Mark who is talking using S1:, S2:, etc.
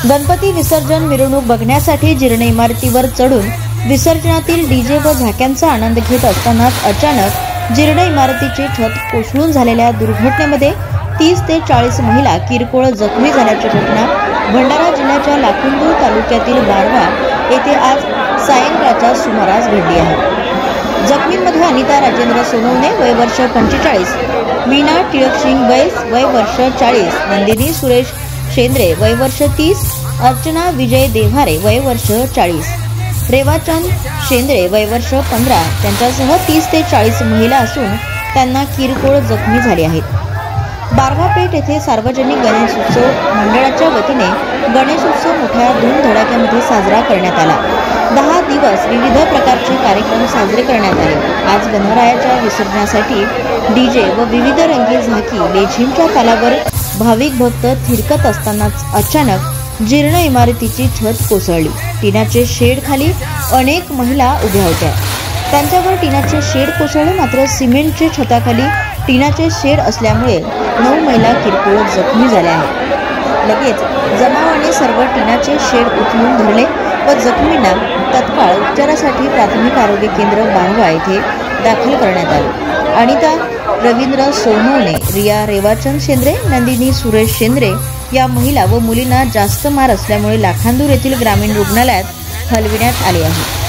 S1: गणपती विसर्जन मिरवणूक बघण्यासाठी जीर्ण इमारतीवर चढून विसर्जनातील डीजे व झाक्यांचा आनंद घेत असतानाच अचानक जीर्ण इमारतीचे छत कोसळून झालेल्या दुर्घटनेमध्ये 30 ते 40 महिला किरकोळ जखमी झाल्याची घटना भंडारा जिल्ह्याच्या लाखुंदूर तालुक्यातील बारवा येथे आज सायंकाळच्या सुमारास घडली आहे। जखमींमध्ये अनिता राजेंद्र सोनवणे वय वर्ष 45, मीना टिळकसिंग बैस वय वर्ष 40, नंदिनी सुरेश शेंद्रे वय वर्ष 30, अर्चना विजय देव्हारे वय वर्ष 40, रेवाचंद शेंद्रे वय वर्ष 15 त्यांच्यासह 30 ते 40 महिला असून त्यांना किरकोळ जखमी झाले आहेत। बारवापेठ येथे सार्वजनिक गणेशोत्सव मंडळाच्या वतीने गणेशोत्सव मोठ्या धूमधडाक्यामध्ये साजरा करण्यात आला। 10 दिवस विविध प्रकारचे कार्यक्रम साजरे करण्यात आले। आज गणरायाच्या विसर्जनासाठी डीजे व विविध रंगीत झाकी लेझिमच्या तालावर भाविक भक्त थिरकत असतानाच अचानक जीर्ण इमारतीची छत कोसळली। टिनाचे शेड खाली अनेक महिला उभ्या होत्या, त्यांच्यावर टिनाचे शेड कोसळले। मात्र सिमेंटचे छताखाली टिनाचे शेड असल्यामुळे 9 महिला किरकोळ जखमी झाल्या आहेत। लगेच जमावाने सर्व टिनाचे शेड उचलून धरले व जखमींना तत्काळ उपचारासाठी प्राथमिक आरोग्य केंद्र बारवा येथे दाखल करण्यात आले। अनिता रवींद्र सोनवणे, रिया रेवाचंद शेंद्रे, नंदिनी सुरेश शेंद्रे या महिला व मुलींना जास्त मार असल्यामुळे लाखांदूर येथील ग्रामीण रुग्णालयात हलविण्यात आले आहे।